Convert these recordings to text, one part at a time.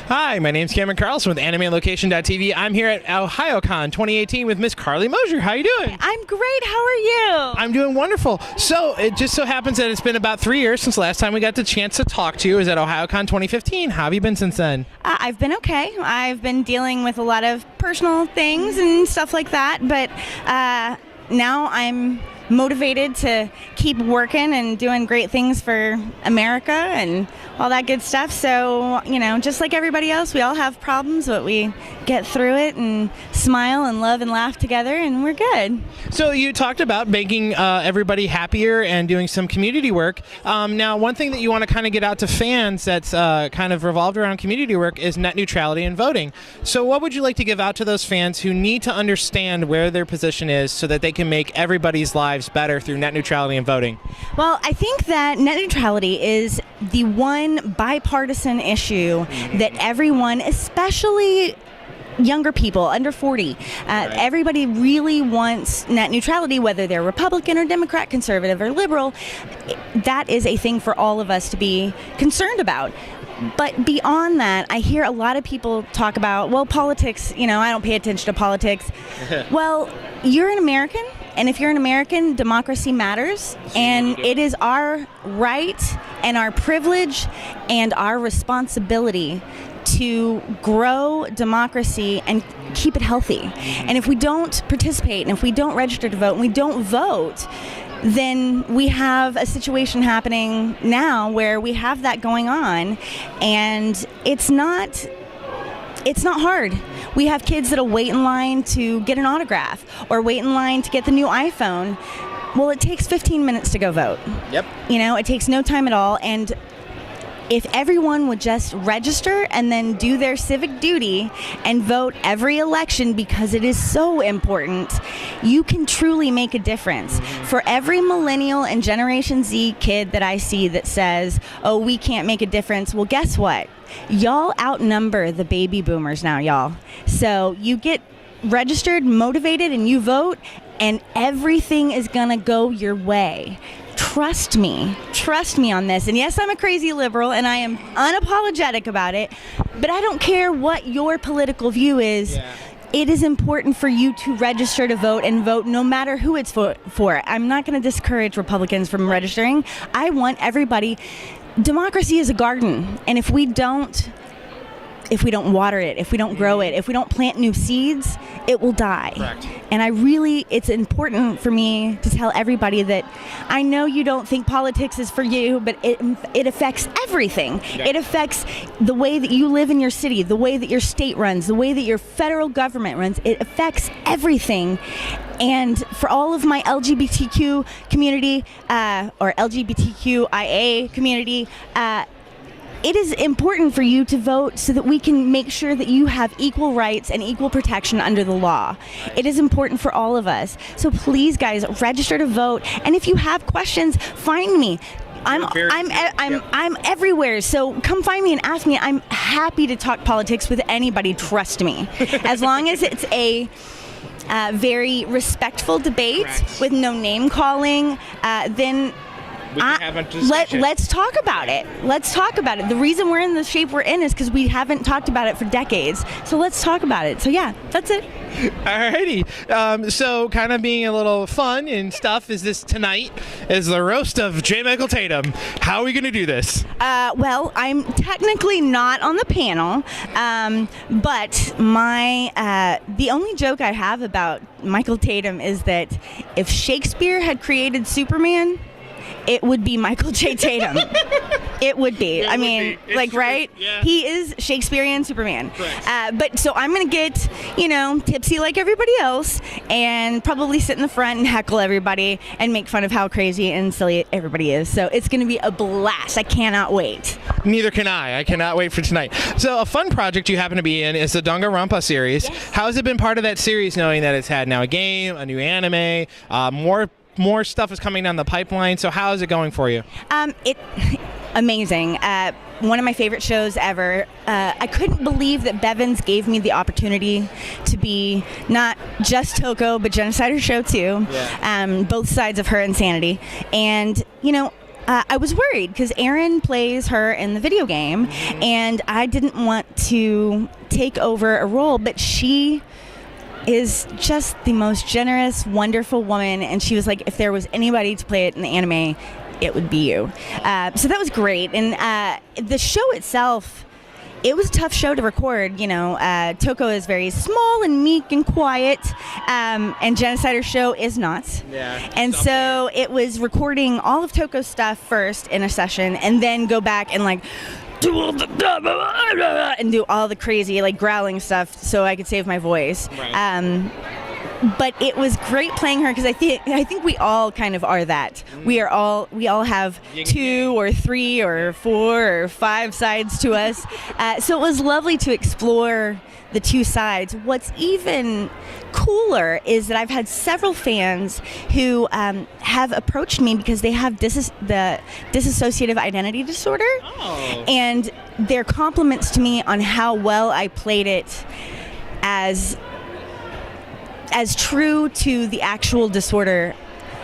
Hi, my name's Cameron Carlson with AnimeLocation.tv. I'm here at Ohayocon 2018 with Miss Carli Mosier. How are you doing? I'm great. How are you? I'm doing wonderful. So it just so happens that it's been about 3 years since last time we got the chance to talk to you. It was at Ohayocon 2015. How have you been since then? I've been okay. I've been dealing with a lot of personal things and stuff like that, but now I'm motivated to keep working and doing great things for America and all that good stuff. So, you know, just like everybody else, we all have problems, but we get through it and smile and love and laugh together, and we're good. So you talked about making everybody happier and doing some community work. Now, one thing that you want to kind of get out to fans that's kind of revolved around community work is net neutrality and voting. So what would you like to give out to those fans who need to understand where their position is so that they can make everybody's lives better through net neutrality and voting? Well, I think that net neutrality is the one bipartisan issue that everyone, especially younger people under 40, everybody really wants net neutrality, whether they're Republican or Democrat, conservative or liberal. That is a thing for all of us to be concerned about. But beyond that, I hear a lot of people talk about, well, politics, you know, I don't pay attention to politics. Well, you're an American, and if you're an American, democracy matters, and it is our right and our privilege and our responsibility to grow democracy and keep it healthy. And if we don't participate, and if we don't register to vote, and we don't vote, then we have a situation happening now where we have that going on, and it's not hard. We have kids that'll wait in line to get an autograph or wait in line to get the new iPhone. Well, it takes 15 minutes to go vote. Yep. You know, it takes no time at all, and if everyone would just register and then do their civic duty and vote every election, because it is so important, you can truly make a difference. For every millennial and Generation Z kid that I see that says, oh, we can't make a difference, well, guess what? Y'all outnumber the baby boomers now, y'all. So you get registered, motivated, and you vote, and everything is gonna go your way. Trust me on this. And yes, I'm a crazy liberal, and I am unapologetic about it, but I don't care what your political view is. Yeah. It is important for you to register to vote and vote no matter who it's for. I'm not going to discourage Republicans from registering. I want everybody. Democracy is a garden, and if we don't water it, if we don't grow it, if we don't plant new seeds, it will die. Correct. And it's important for me to tell everybody that I know you don't think politics is for you, but it affects everything. Yeah. It affects the way that you live in your city, the way that your state runs, the way that your federal government runs. It affects everything. And for all of my LGBTQ community, or LGBTQIA community, it is important for you to vote so that we can make sure that you have equal rights and equal protection under the law. It is important for all of us. So please, guys, register to vote. And if you have questions, find me. I'm everywhere, so come find me and ask me. I'm happy to talk politics with anybody, trust me. As long as it's a very respectful debate with no name calling, then let's talk about it. Let's talk about it. The reason we're in the shape we're in is because we haven't talked about it for decades. So let's talk about it. So yeah, that's it. Alrighty. So kind of being a little fun and stuff, is this tonight is the roast of J. Michael Tatum. How are we going to do this? Well, I'm technically not on the panel, but the only joke I have about Michael Tatum is that if Shakespeare had created Superman, it would be Michael J. Tatum. It would be. I mean, like, right? Yeah. He is Shakespearean Superman. But so I'm going to get, tipsy like everybody else and probably sit in the front and heckle everybody and make fun of how crazy and silly everybody is. So it's going to be a blast. I cannot wait. Neither can I. I cannot wait for tonight. So a fun project you happen to be in is the Dongho Rumpus series. Yes. How has it been part of that series, knowing that it's had now a game, a new anime, more stuff is coming down the pipeline? So how is it going for you? Amazing. One of my favorite shows ever. I couldn't believe that Bevins gave me the opportunity to be not just Toko, but Genocider Show too. Yeah. Both sides of her insanity. And, I was worried because Erin plays her in the video game, and I didn't want to take over a role, but she is just the most generous, wonderful woman, and she was like, if there was anybody to play it in the anime, it would be you. So that was great. And the show itself, it was a tough show to record. Toko is very small and meek and quiet, and Genocider's show is not. Yeah. And so it was recording all of Toko's stuff first in a session, and then go back and do all the crazy growling stuff so I could save my voice. Right. But it was great playing her because I think we all kind of are that. We all have 2 or 3 or 4 or 5 sides to us. So it was lovely to explore the 2 sides. What's even cooler is that I've had several fans who have approached me because they have the dissociative identity disorder. Oh. And their compliments to me on how well I played it as true to the actual disorder,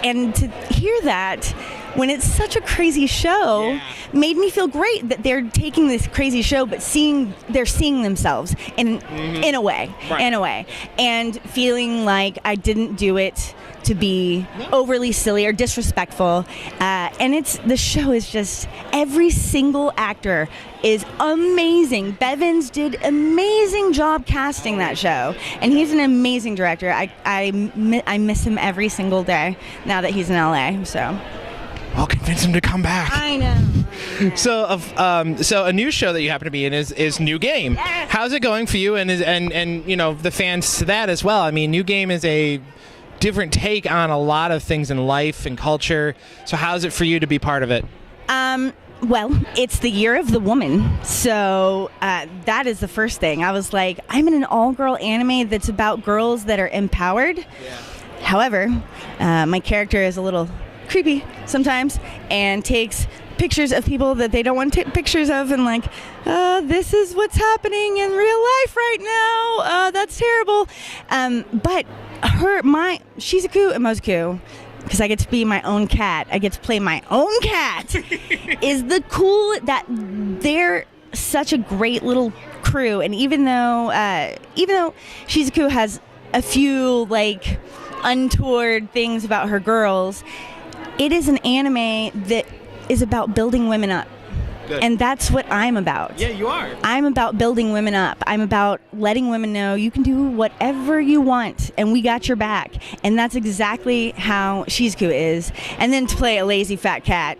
and to hear that when it's such a crazy show made me feel great that they're taking this crazy show but they're seeing themselves in a way, and feeling like I didn't do it to be overly silly or disrespectful. And the show is just, every single actor is amazing. Bevins did amazing job casting that show, and he's an amazing director. I miss him every single day now that he's in LA. So I'll convince him to come back. I know. So a new show that you happen to be in is New Game. Yes. How's it going for you and the fans to that as well? I mean, New Game is a different take on a lot of things in life and culture. So how's it for you to be part of it? Well, it's the year of the woman, so that is the first thing. I was like, I'm in an all-girl anime that's about girls that are empowered. Yeah. However, my character is a little creepy sometimes and takes pictures of people that they don't want to take pictures of, and this is what's happening in real life right now. That's terrible. But Shizuku and Mozuku, because I get to be my own cat, I get to play my own cat, is the cool that they're such a great little crew. And even though Shizuku has a few untoward things about her girls, it is an anime that is about building women up. Good. And that's what I'm about. Yeah, you are. I'm about building women up. I'm about letting women know you can do whatever you want, and we got your back. And that's exactly how Shizuku is. And then to play a lazy fat cat,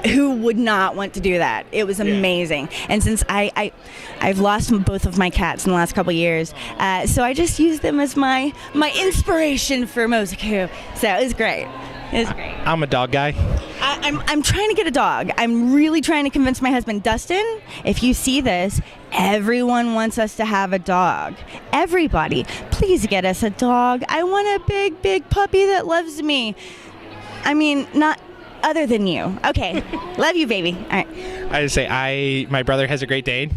who would not want to do that? It was amazing. And since I've lost both of my cats in the last couple of years, so I just used them as my inspiration for Mozuku. So it was great. It was great. I'm a dog guy. I'm trying to get a dog. I'm really trying to convince my husband, Dustin, if you see this, everyone wants us to have a dog. Everybody, please get us a dog. I want a big, big puppy that loves me. I mean, not other than you. Okay. Love you, baby. All right. I just say my brother has a Great Dane.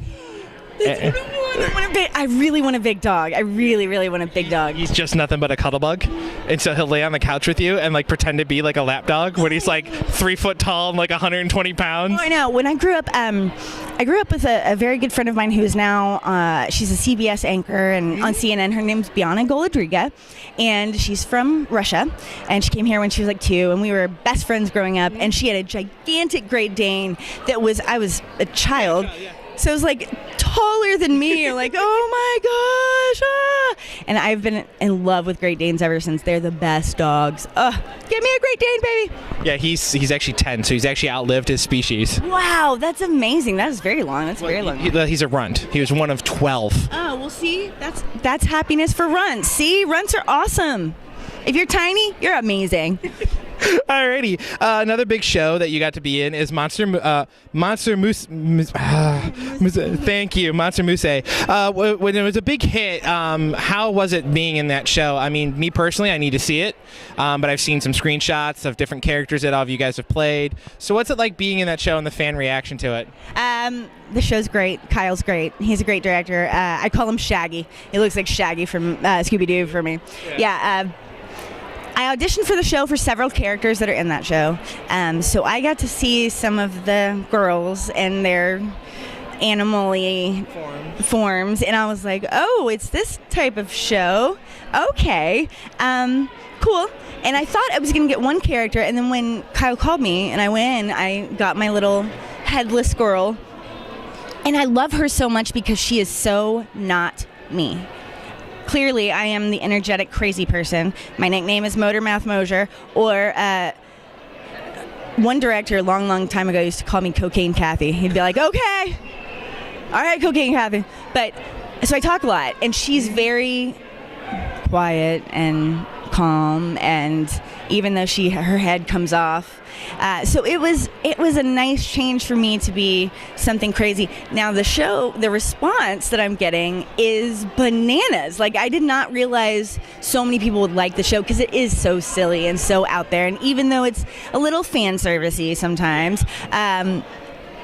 I really want a big dog. I really, really want a big dog. He's just nothing but a cuddle bug, and so he'll lay on the couch with you and pretend to be like a lap dog when he's 3 foot tall and 120 pounds. Oh, I know. When I grew up with a very good friend of mine who is now she's a CBS anchor and on CNN. Her name's Biana Golodriga, and she's from Russia, and she came here when she was 2, and we were best friends growing up. And she had a gigantic Great Dane I was a child. So it was taller than me. You're oh my gosh. Ah. And I've been in love with Great Danes ever since. They're the best dogs. Give me a Great Dane, baby. Yeah, he's actually 10, so he's actually outlived his species. Wow, that's amazing. That is very long. Very long. He's a runt. He was one of 12. Oh, well, see, that's happiness for runts. See, runts are awesome. If you're tiny, you're amazing. Alrighty, another big show that you got to be in is Monster Muse. Thank you, Monster Muse. When it was a big hit, how was it being in that show? I mean, me personally, I need to see it, but I've seen some screenshots of different characters that all of you guys have played. So what's it like being in that show and the fan reaction to it? The show's great. Kyle's great. He's a great director. I call him Shaggy. He looks like Shaggy from Scooby-Doo for me. Yeah. I auditioned for the show for several characters that are in that show. So I got to see some of the girls and their animal-y forms, and I was like, oh, it's this type of show. Okay. Cool. And I thought I was going to get one character, and then when Kyle called me and I went in, I got my little headless girl. And I love her so much because she is so not me. Clearly, I am the energetic, crazy person. My nickname is Motor Mouth Mosier, or one director a long time ago used to call me Cocaine Kathy. He'd be like, okay, all right, Cocaine Kathy. But so I talk a lot, and she's very quiet and calm, and even though her head comes off, so it was a nice change for me to be something crazy. Now the response that I'm getting is bananas. Like, I did not realize so many people would like the show because it is so silly and so out there, and even though it's a little fan servicey sometimes,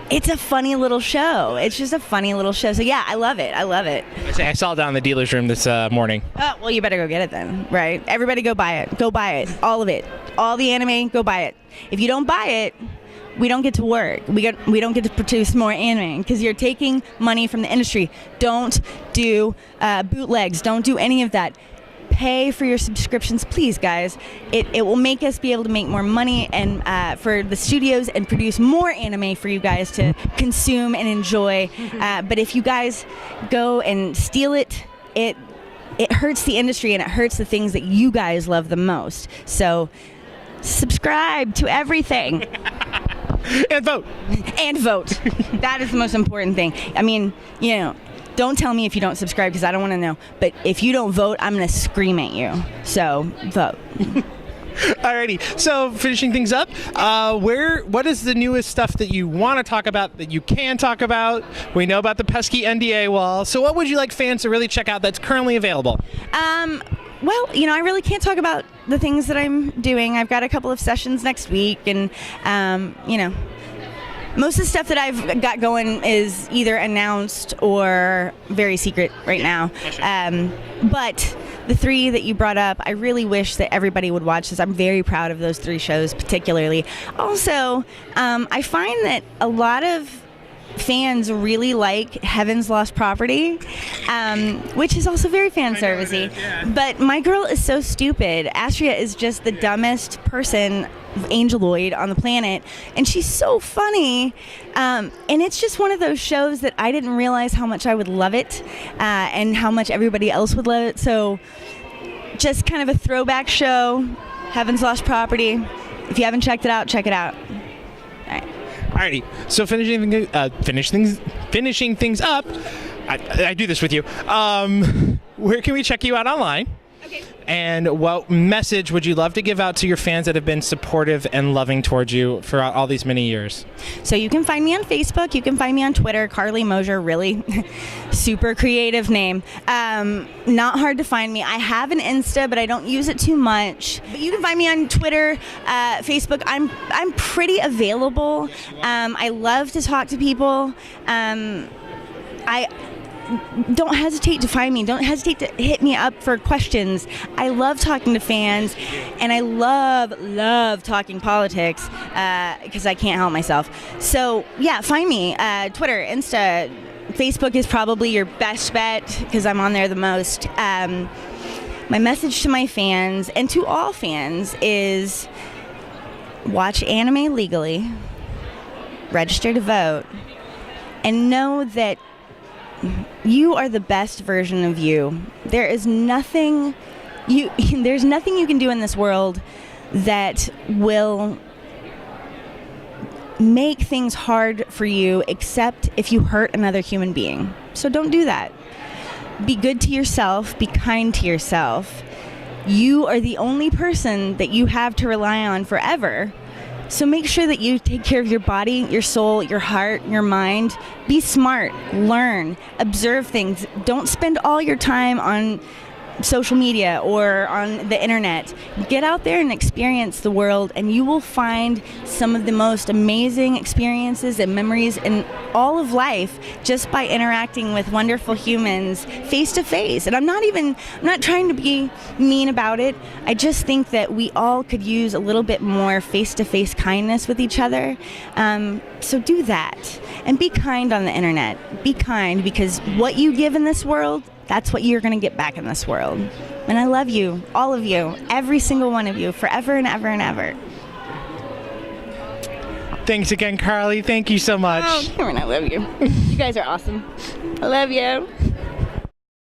it's a funny little show. It's just a funny little show. So yeah, I love it. I saw it down in the dealer's room this morning. Oh, well, you better go get it then, right? Everybody go buy it. Go buy it. All of it. All the anime, go buy it. If you don't buy it, we don't get to work. We don't get to produce more anime because you're taking money from the industry. Don't do bootlegs. Don't do any of that. Pay for your subscriptions, please, guys. It will make us be able to make more money and for the studios and produce more anime for you guys to consume and enjoy. But if you guys go and steal it, it hurts the industry and it hurts the things that you guys love the most. So subscribe to everything. And vote. And vote. That is the most important thing. I mean, don't tell me if you don't subscribe because I don't want to know. But if you don't vote, I'm going to scream at you. So vote. Alrighty. So finishing things up, what is the newest stuff that you want to talk about that you can talk about? We know about the pesky NDA wall. So what would you like fans to really check out that's currently available? Well, I really can't talk about the things that I'm doing. I've got a couple of sessions next week, and most of the stuff that I've got going is either announced or very secret right now. But the 3 that you brought up, I really wish that everybody would watch this. I'm very proud of those 3 shows particularly. Also, I find that a lot of fans really like Heaven's Lost Property, which is also very fan servicey. But my girl is so stupid. Astria is just the dumbest person, angeloid on the planet, and she's so funny. And it's just one of those shows that I didn't realize how much I would love it, and how much everybody else would love it. So just kind of a throwback show, Heaven's Lost Property. If you haven't checked it out, check it out. All right. Alrighty, so finishing things up, I do this with you. Where can we check you out online? Okay. And what message would you love to give out to your fans that have been supportive and loving towards you for all these many years? So you can find me on Facebook. You can find me on Twitter. Carli Mosier, really super creative name. Not hard to find me. I have an Insta, but I don't use it too much. But you can find me on Twitter, Facebook. I'm pretty available. I love to talk to people. Don't hesitate to find me. Don't hesitate to hit me up for questions. I love talking to fans, and I love talking politics because I can't help myself. So yeah, find me. Twitter, Insta, Facebook is probably your best bet because I'm on there the most. My message to my fans and to all fans is watch anime legally, register to vote, and know that you are the best version of you. There's nothing you can do in this world that will make things hard for you except if you hurt another human being. So don't do that. Be good to yourself, be kind to yourself. You are the only person that you have to rely on forever. So make sure that you take care of your body, your soul, your heart, your mind. Be smart, learn, observe things. Don't spend all your time on social media or on the internet. Get out there and experience the world, and you will find some of the most amazing experiences and memories in all of life just by interacting with wonderful humans face to face. And I'm not trying to be mean about it. I just think that we all could use a little bit more face to face kindness with each other. So do that, and be kind on the internet. Be kind, because what you give in this world, that's what you're going to get back in this world. And I love you, all of you, every single one of you, forever and ever and ever. Thanks again, Carli. Thank you so much. Oh, Cameron, I love you. You guys are awesome. I love you.